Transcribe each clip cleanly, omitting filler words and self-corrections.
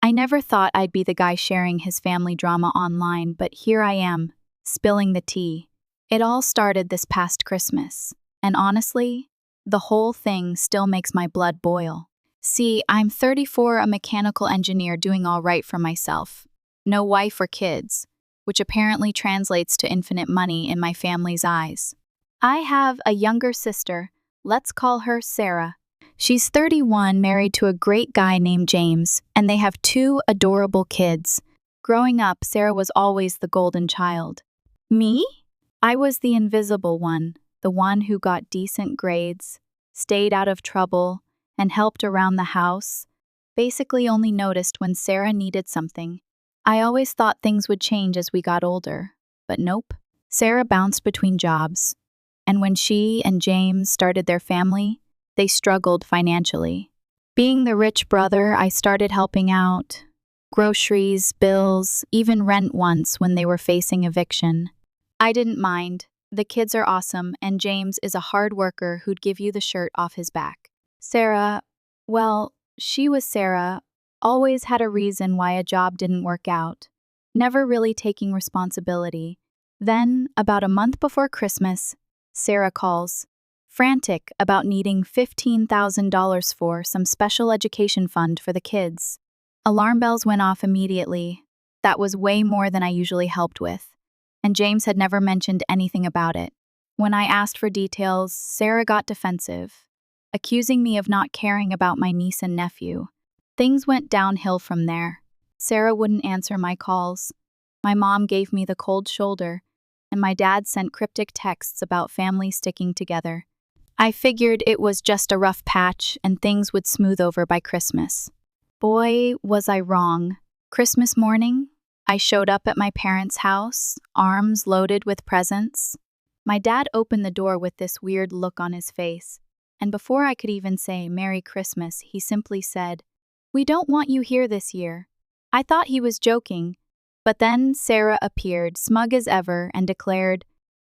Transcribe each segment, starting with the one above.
I never thought I'd be the guy sharing his family drama online, but here I am, spilling the tea. It all started this past Christmas, and honestly, the whole thing still makes my blood boil. See, I'm 34, a mechanical engineer doing all right for myself. No wife or kids, which apparently translates to infinite money in my family's eyes. I have a younger sister, let's call her Sarah. She's 31, married to a great guy named James, and they have 2 adorable kids. Growing up, Sarah was always the golden child. Me? I was the invisible one, the one who got decent grades, stayed out of trouble, and helped around the house, basically only noticed when Sarah needed something. I always thought things would change as we got older, but nope. Sarah bounced between jobs, and when she and James started their family, they struggled financially. Being the rich brother, I started helping out. Groceries, bills, even rent once when they were facing eviction. I didn't mind. The kids are awesome, and James is a hard worker who'd give you the shirt off his back. Sarah, well, she was Sarah, always had a reason why a job didn't work out, never really taking responsibility. Then, about a month before Christmas, Sarah calls, frantic about needing $15,000 for some special education fund for the kids. Alarm bells went off immediately. That was way more than I usually helped with, and James had never mentioned anything about it. When I asked for details, Sarah got defensive, accusing me of not caring about my niece and nephew. Things went downhill from there. Sarah wouldn't answer my calls. My mom gave me the cold shoulder, and my dad sent cryptic texts about family sticking together. I figured it was just a rough patch and things would smooth over by Christmas. Boy, was I wrong. Christmas morning, I showed up at my parents' house, arms loaded with presents. My dad opened the door with this weird look on his face, and before I could even say Merry Christmas, he simply said, "We don't want you here this year." I thought he was joking, but then Sarah appeared, smug as ever, and declared,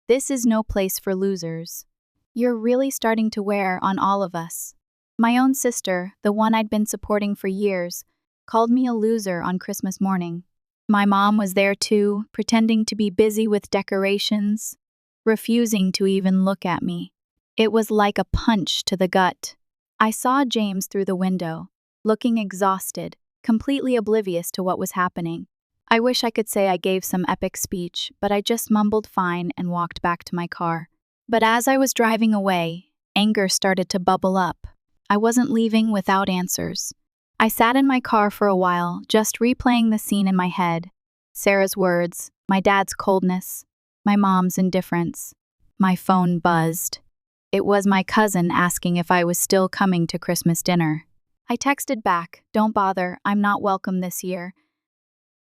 "This is no place for losers. You're really starting to wear on all of us." My own sister, the one I'd been supporting for years, called me a loser on Christmas morning. My mom was there too, pretending to be busy with decorations, refusing to even look at me. It was like a punch to the gut. I saw James through the window, looking exhausted, completely oblivious to what was happening. I wish I could say I gave some epic speech, but I just mumbled fine and walked back to my car. But as I was driving away, anger started to bubble up. I wasn't leaving without answers. I sat in my car for a while, just replaying the scene in my head. Sarah's words, my dad's coldness, my mom's indifference. My phone buzzed. It was my cousin asking if I was still coming to Christmas dinner. I texted back, "Don't bother, I'm not welcome this year."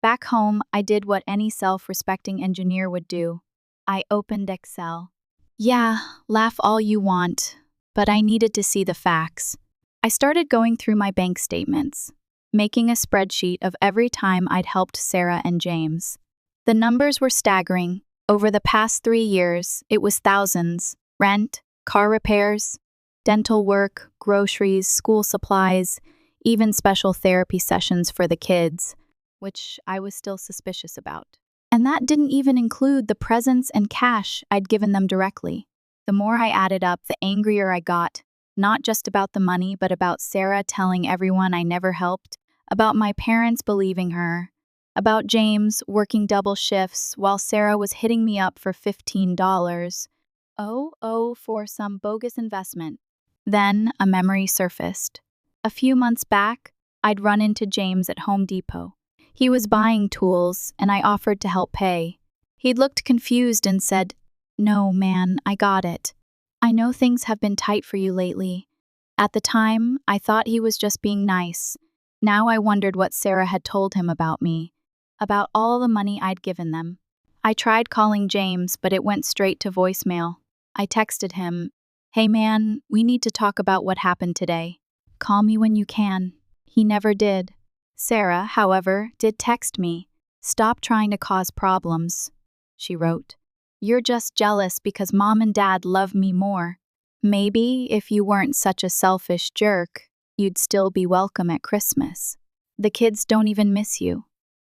Back home, I did what any self-respecting engineer would do. I opened Excel. Yeah, laugh all you want, but I needed to see the facts. I started going through my bank statements, making a spreadsheet of every time I'd helped Sarah and James. The numbers were staggering. Over the past 3 years, it was thousands: rent, car repairs, dental work, groceries, school supplies, even special therapy sessions for the kids, which I was still suspicious about. And that didn't even include the presents and cash I'd given them directly. The more I added up, the angrier I got, not just about the money, but about Sarah telling everyone I never helped, about my parents believing her, about James working double shifts while Sarah was hitting me up for $15. For some bogus investment. Then a memory surfaced. A few months back, I'd run into James at Home Depot. He was buying tools, and I offered to help pay. He'd looked confused and said, "No, man, I got it. I know things have been tight for you lately." At the time, I thought he was just being nice. Now I wondered what Sarah had told him about me, about all the money I'd given them. I tried calling James, but it went straight to voicemail. I texted him, "Hey man, we need to talk about what happened today. Call me when you can." He never did. Sarah, however, did text me. "Stop trying to cause problems," she wrote. "You're just jealous because Mom and Dad love me more. Maybe if you weren't such a selfish jerk, you'd still be welcome at Christmas." The kids don't even miss you."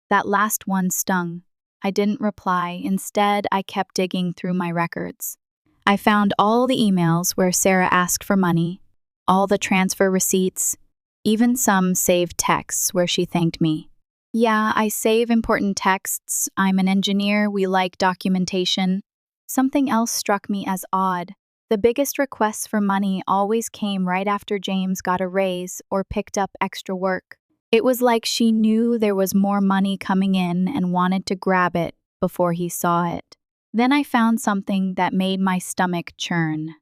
That last one stung. I didn't reply. Instead, I kept digging through my records. I found all the emails where Sarah asked for money, all the transfer receipts, even some saved texts where she thanked me. Yeah, I save important texts. I'm an engineer. We like documentation. Something else struck me as odd. The biggest requests for money always came right after James got a raise or picked up extra work. It was like she knew there was more money coming in and wanted to grab it before he saw it. Then I found something that made my stomach churn.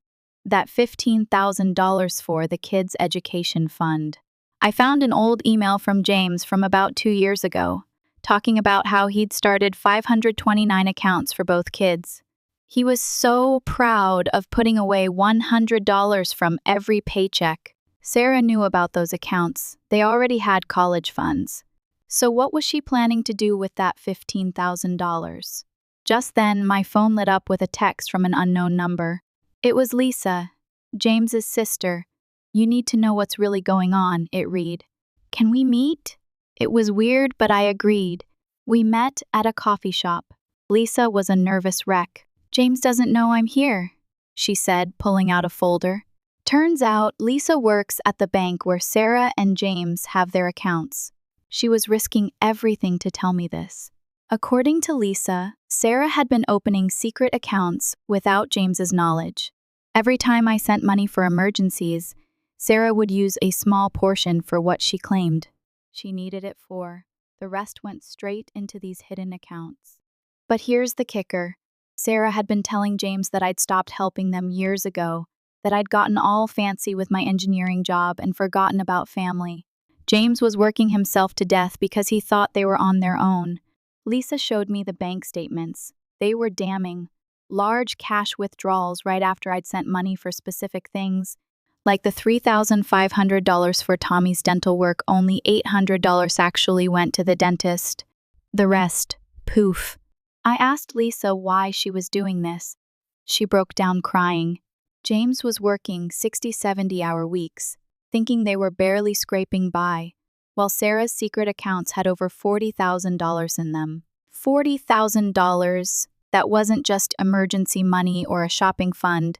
That $15,000 for the kids' education fund. I found an old email from James from about 2 years ago, talking about how he'd started 529 accounts for both kids. He was so proud of putting away $100 from every paycheck. Sarah knew about those accounts. They already had college funds. So what was she planning to do with that $15,000? Just then, my phone lit up with a text from an unknown number. It was Lisa, James's sister. "You need to know what's really going on," it read. "Can we meet?" It was weird, but I agreed. We met at a coffee shop. Lisa was a nervous wreck. "James doesn't know I'm here," she said, pulling out a folder. Turns out, Lisa works at the bank where Sarah and James have their accounts. She was risking everything to tell me this. According to Lisa, Sarah had been opening secret accounts without James's knowledge. Every time I sent money for emergencies, Sarah would use a small portion for what she claimed she needed it for. The rest went straight into these hidden accounts. But here's the kicker. Sarah had been telling James that I'd stopped helping them years ago, that I'd gotten all fancy with my engineering job and forgotten about family. James was working himself to death because he thought they were on their own. Lisa showed me the bank statements. They were damning. Large cash withdrawals right after I'd sent money for specific things. Like the $3,500 for Tommy's dental work, only $800 actually went to the dentist. The rest, poof. I asked Lisa why she was doing this. She broke down crying. James was working 60, 70-hour weeks, thinking they were barely scraping by, while Sarah's secret accounts had over $40,000 in them. $40,000. That wasn't just emergency money or a shopping fund.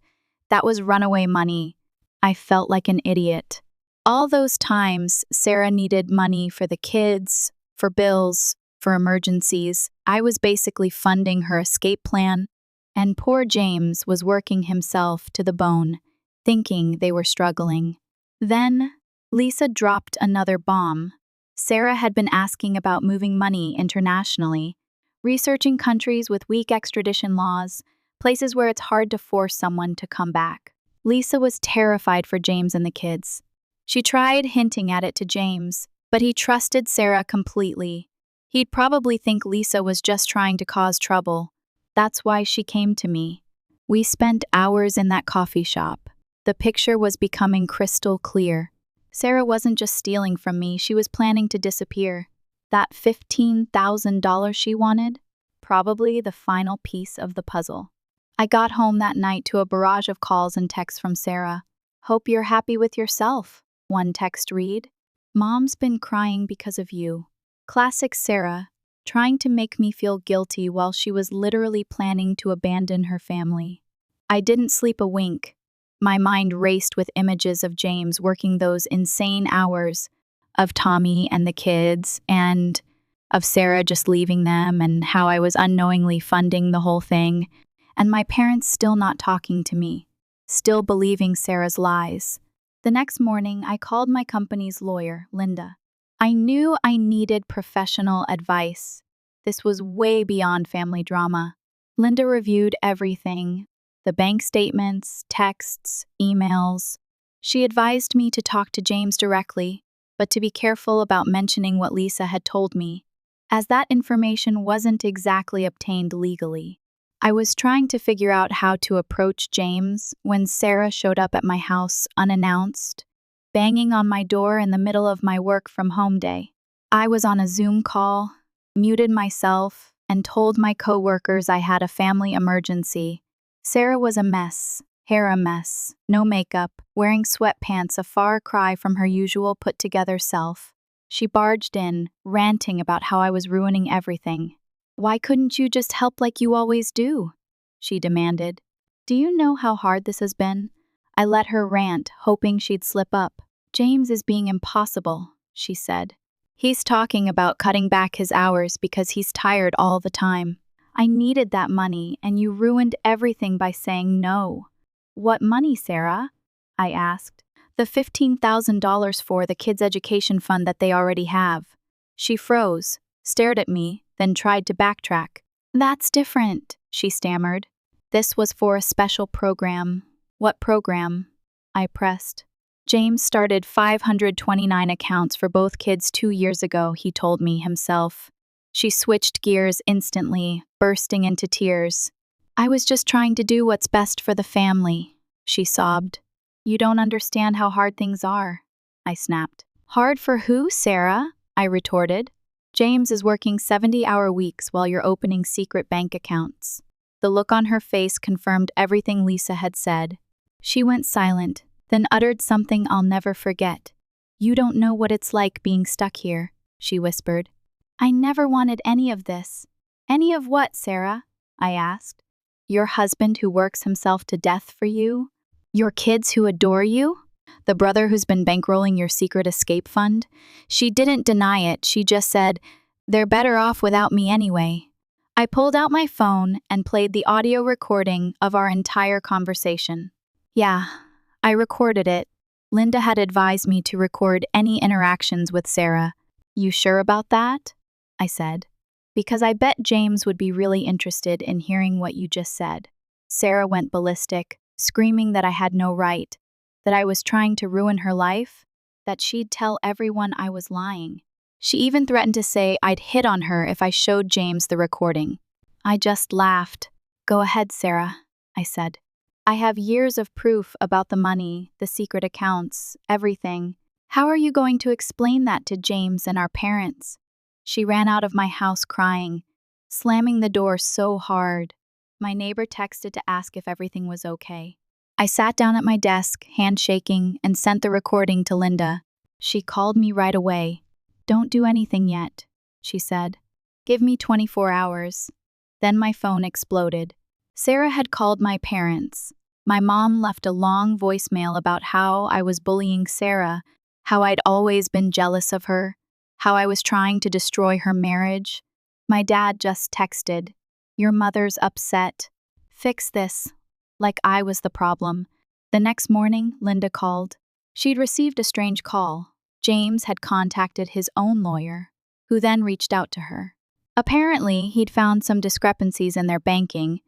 That was runaway money. I felt like an idiot. All those times Sarah needed money for the kids, for bills, for emergencies, I was basically funding her escape plan, and poor James was working himself to the bone, thinking they were struggling. Then, Lisa dropped another bomb. Sarah had been asking about moving money internationally, researching countries with weak extradition laws, places where it's hard to force someone to come back. Lisa was terrified for James and the kids. She tried hinting at it to James, but he trusted Sarah completely. He'd probably think Lisa was just trying to cause trouble. That's why she came to me. We spent hours in that coffee shop. The picture was becoming crystal clear. Sarah wasn't just stealing from me, she was planning to disappear. That $15,000 she wanted? Probably the final piece of the puzzle. I got home that night to a barrage of calls and texts from Sarah. "Hope you're happy with yourself," one text read. "Mom's been crying because of you." Classic Sarah, trying to make me feel guilty while she was literally planning to abandon her family. I didn't sleep a wink. My mind raced with images of James working those insane hours, of Tommy and the kids, and of Sarah just leaving them, and how I was unknowingly funding the whole thing, and my parents still not talking to me, still believing Sarah's lies. The next morning, I called my company's lawyer, Linda. I knew I needed professional advice. This was way beyond family drama. Linda reviewed everything, the bank statements, texts, emails. She advised me to talk to James directly, but to be careful about mentioning what Lisa had told me, as that information wasn't exactly obtained legally. I was trying to figure out how to approach James when Sarah showed up at my house unannounced, banging on my door in the middle of my work from home day. I was on a Zoom call, muted myself, and told my coworkers I had a family emergency. Sarah was a mess, hair a mess, no makeup, wearing sweatpants, a far cry from her usual put-together self. She barged in, ranting about how I was ruining everything. "Why couldn't you just help like you always do?" she demanded. "Do you know how hard this has been?" I let her rant, hoping she'd slip up. "James is being impossible," she said. "He's talking about cutting back his hours because he's tired all the time. I needed that money, and you ruined everything by saying no." "What money, Sarah?" I asked. "The $15,000 for the kids' education fund that they already have." She froze, stared at me, then tried to backtrack. "That's different," she stammered. "This was for a special program." "What program?" I pressed. "James started 529 accounts for both kids 2 years ago," he told me himself. She switched gears instantly, bursting into tears. "I was just trying to do what's best for the family," she sobbed. "You don't understand how hard things are," I snapped. "Hard for who, Sarah?" I retorted. "James is working 70-hour weeks while you're opening secret bank accounts." The look on her face confirmed everything Lisa had said. She went silent, then uttered something I'll never forget. "You don't know what it's like being stuck here," she whispered. "I never wanted any of this." "Any of what, Sarah?" I asked. "Your husband who works himself to death for you? Your kids who adore you? The brother who's been bankrolling your secret escape fund?" She didn't deny it, she just said, "They're better off without me anyway." I pulled out my phone and played the audio recording of our entire conversation. "Yeah, I recorded it. Linda had advised me to record any interactions with Sarah." "You sure about that?" I said. "Because I bet James would be really interested in hearing what you just said." Sarah went ballistic, screaming that I had no right, that I was trying to ruin her life, that she'd tell everyone I was lying. She even threatened to say I'd hit on her if I showed James the recording. I just laughed. "Go ahead, Sarah," I said. "I have years of proof about the money, the secret accounts, everything. How are you going to explain that to James and our parents?" She ran out of my house crying, slamming the door so hard. My neighbor texted to ask if everything was okay. I sat down at my desk, hand shaking, and sent the recording to Linda. She called me right away. "Don't do anything yet," she said. "Give me 24 hours. Then my phone exploded. Sarah had called my parents. My mom left a long voicemail about how I was bullying Sarah, how I'd always been jealous of her, how I was trying to destroy her marriage. My dad just texted, "Your mother's upset. Fix this," like I was the problem. The next morning, Linda called. She'd received a strange call. James had contacted his own lawyer, who then reached out to her. Apparently, he'd found some discrepancies in their banking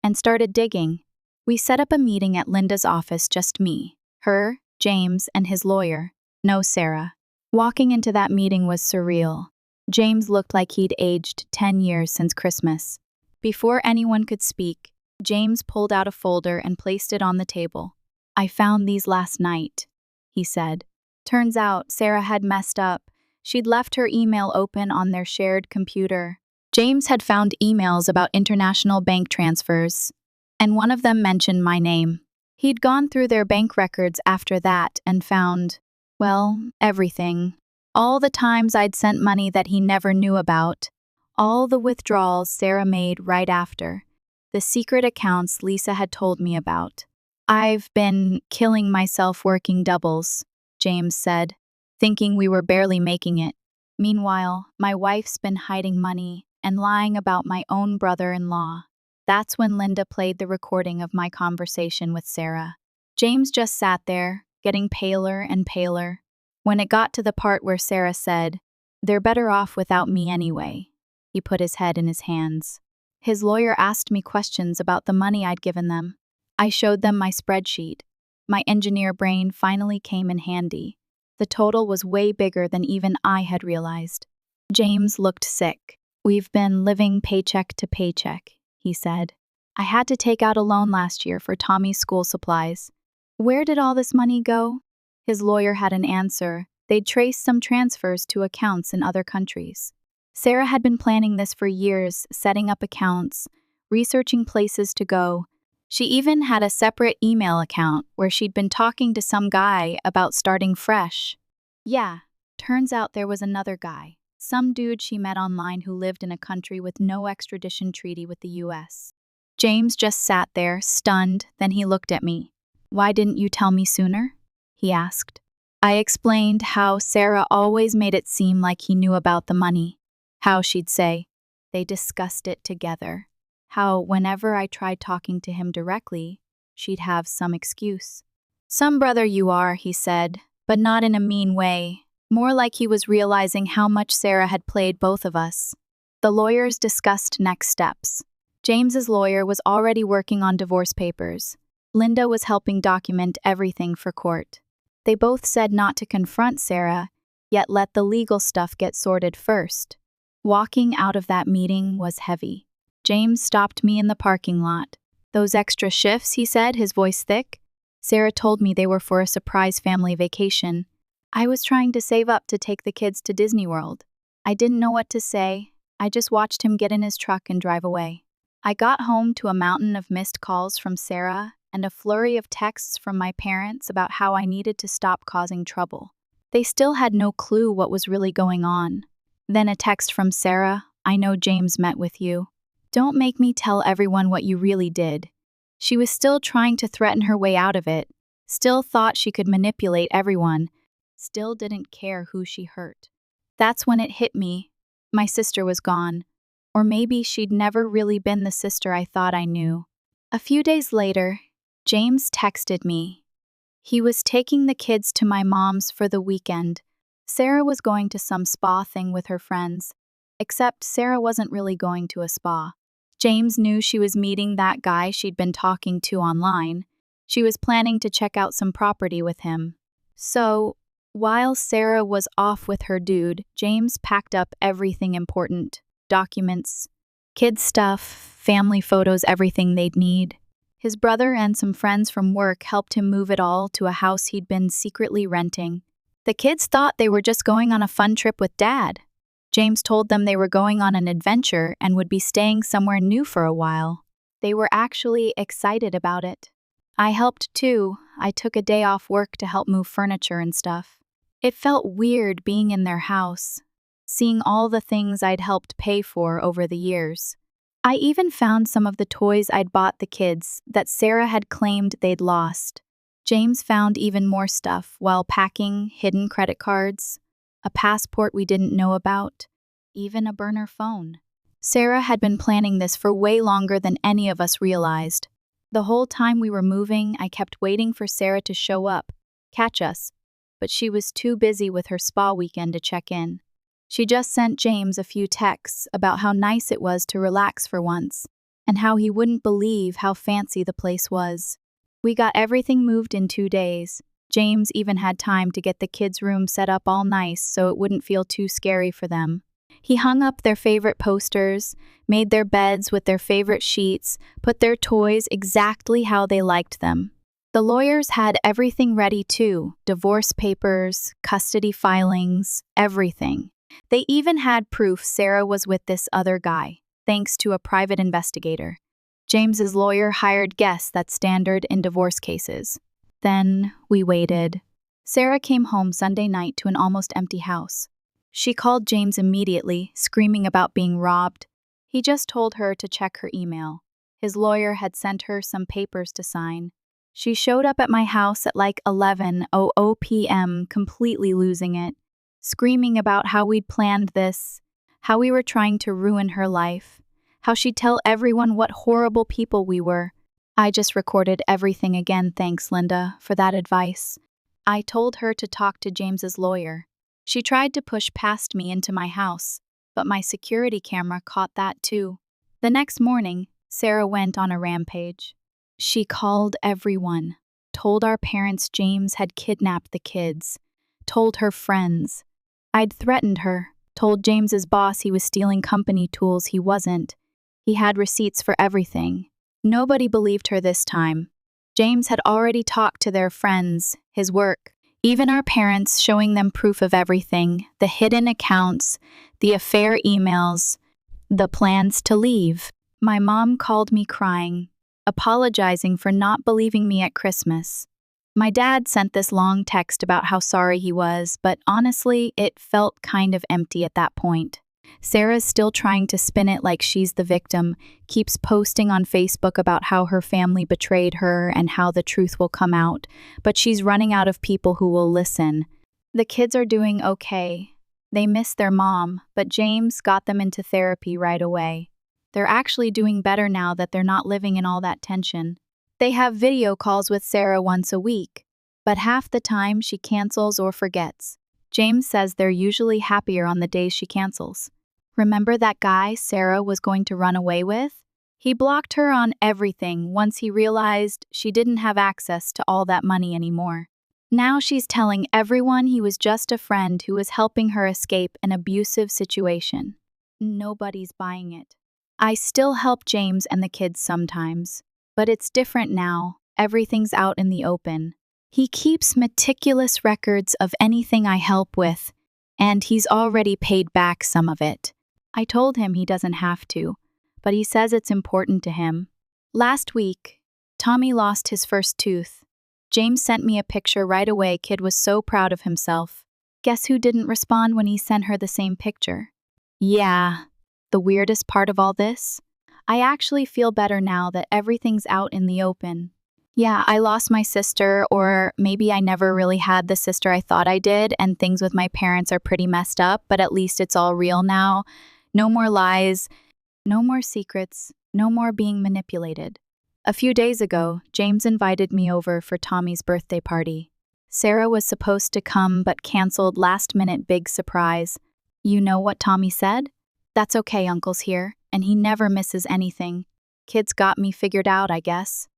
and started digging. We set up a meeting at Linda's office, just me, her, James, and his lawyer. No Sarah. Walking into that meeting was surreal. James looked like he'd aged 10 years since Christmas. Before anyone could speak, James pulled out a folder and placed it on the table. "I found these last night," he said. Turns out Sarah had messed up. She'd left her email open on their shared computer. James had found emails about international bank transfers, and one of them mentioned my name. He'd gone through their bank records after that and found, well, everything. All the times I'd sent money that he never knew about. All the withdrawals Sarah made right after. The secret accounts Lisa had told me about. "I've been killing myself working doubles," James said, thinking we were barely making it. "Meanwhile, my wife's been hiding money and lying about my own brother-in-law." That's when Linda played the recording of my conversation with Sarah. James just sat there, getting paler and paler. When it got to the part where Sarah said, "They're better off without me anyway," he put his head in his hands. His lawyer asked me questions about the money I'd given them. I showed them my spreadsheet. My engineer brain finally came in handy. The total was way bigger than even I had realized. James looked sick. "We've been living paycheck to paycheck," he said. "I had to take out a loan last year for Tommy's school supplies." "Where did all this money go?" His lawyer had an answer. They'd traced some transfers to accounts in other countries. Sarah had been planning this for years, setting up accounts, researching places to go. She even had a separate email account where she'd been talking to some guy about starting fresh. "Yeah, Turns out there was another guy, some dude she met online who lived in a country with no extradition treaty with the US. James just sat there, stunned, then he looked at me. "Why didn't you tell me sooner?" he asked. I explained how Sarah always made it seem like he knew about the money. How she'd say, they discussed it together. How whenever I tried talking to him directly, she'd have some excuse. "Some brother you are," he said, but not in a mean way. More like he was realizing how much Sarah had played both of us. The lawyers discussed next steps. James's lawyer was already working on divorce papers. Linda was helping document everything for court. They both said not to confront Sarah, yet let the legal stuff get sorted first. Walking out of that meeting was heavy. James stopped me in the parking lot. "Those extra shifts," he said, his voice thick. "Sarah told me they were for a surprise family vacation. I was trying to save up to take the kids to Disney World. I didn't know what to say. I just watched him get in his truck and drive away." I got home to a mountain of missed calls from Sarah and a flurry of texts from my parents about how I needed to stop causing trouble. They still had no clue what was really going on. Then a text from Sarah, "I know James met with you. Don't make me tell everyone what you really did." She was still trying to threaten her way out of it, still thought she could manipulate everyone, still didn't care who she hurt. That's when it hit me. My sister was gone. Or maybe she'd never really been the sister I thought I knew. A few days later, James texted me. He was taking the kids to my mom's for the weekend. Sarah was going to some spa thing with her friends. Except Sarah wasn't really going to a spa. James knew she was meeting that guy she'd been talking to online. She was planning to check out some property with him. So, while Sarah was off with her dude, James packed up everything important. Documents, kids' stuff, family photos, everything they'd need. His brother and some friends from work helped him move it all to a house he'd been secretly renting. The kids thought they were just going on a fun trip with Dad. James told them they were going on an adventure and would be staying somewhere new for a while. They were actually excited about it. I helped too. I took a day off work to help move furniture and stuff. It felt weird being in their house, seeing all the things I'd helped pay for over the years. I even found some of the toys I'd bought the kids that Sarah had claimed they'd lost. James found even more stuff while packing, hidden credit cards, a passport we didn't know about, even a burner phone. Sarah had been planning this for way longer than any of us realized. The whole time we were moving, I kept waiting for Sarah to show up, catch us, but she was too busy with her spa weekend to check in. She just sent James a few texts about how nice it was to relax for once, and how he wouldn't believe how fancy the place was. We got everything moved in 2 days. James even had time to get the kids' room set up all nice so it wouldn't feel too scary for them. He hung up their favorite posters, made their beds with their favorite sheets, put their toys exactly how they liked them. The lawyers had everything ready too, divorce papers, custody filings, everything. They even had proof Sarah was with this other guy, thanks to a private investigator. James's lawyer hired guests that's standard in divorce cases. Then we waited. Sarah came home Sunday night to an almost empty house. She called James immediately, screaming about being robbed. He just told her to check her email. His lawyer had sent her some papers to sign. She showed up at my house at like 11:00 p.m., completely losing it, screaming about how we'd planned this, how we were trying to ruin her life, how she'd tell everyone what horrible people we were. I just recorded everything again, thanks, Linda, for that advice. I told her to talk to James's lawyer. She tried to push past me into my house, but my security camera caught that too. The next morning, Sarah went on a rampage. She called everyone, told our parents James had kidnapped the kids, told her friends. I'd threatened her, told James's boss he was stealing company tools. He wasn't. He had receipts for everything. Nobody believed her this time. James had already talked to their friends, his work, even our parents, showing them proof of everything, the hidden accounts, the affair emails, the plans to leave. My mom called me crying, apologizing for not believing me at Christmas. My dad sent this long text about how sorry he was, but honestly, it felt kind of empty at that point. Sarah's still trying to spin it like she's the victim, keeps posting on Facebook about how her family betrayed her and how the truth will come out, but she's running out of people who will listen. The kids are doing okay. They miss their mom, but James got them into therapy right away. They're actually doing better now that they're not living in all that tension. They have video calls with Sarah once a week, but half the time she cancels or forgets. James says they're usually happier on the days she cancels. Remember that guy Sarah was going to run away with? He blocked her on everything once he realized she didn't have access to all that money anymore. Now she's telling everyone he was just a friend who was helping her escape an abusive situation. Nobody's buying it. I still help James and the kids sometimes, but it's different now. Everything's out in the open. He keeps meticulous records of anything I help with, and he's already paid back some of it. I told him he doesn't have to, but he says it's important to him. Last week, Tommy lost his first tooth. James sent me a picture right away. Kid was so proud of himself. Guess who didn't respond when he sent her the same picture? Yeah, the weirdest part of all this? I actually feel better now that everything's out in the open. Yeah, I lost my sister, or maybe I never really had the sister I thought I did, and things with my parents are pretty messed up, but at least it's all real now. No more lies, no more secrets, no more being manipulated. A few days ago, James invited me over for Tommy's birthday party. Sarah was supposed to come but canceled last-minute big surprise. You know what Tommy said? That's okay, Uncle's here, and he never misses anything. Kids got me figured out, I guess.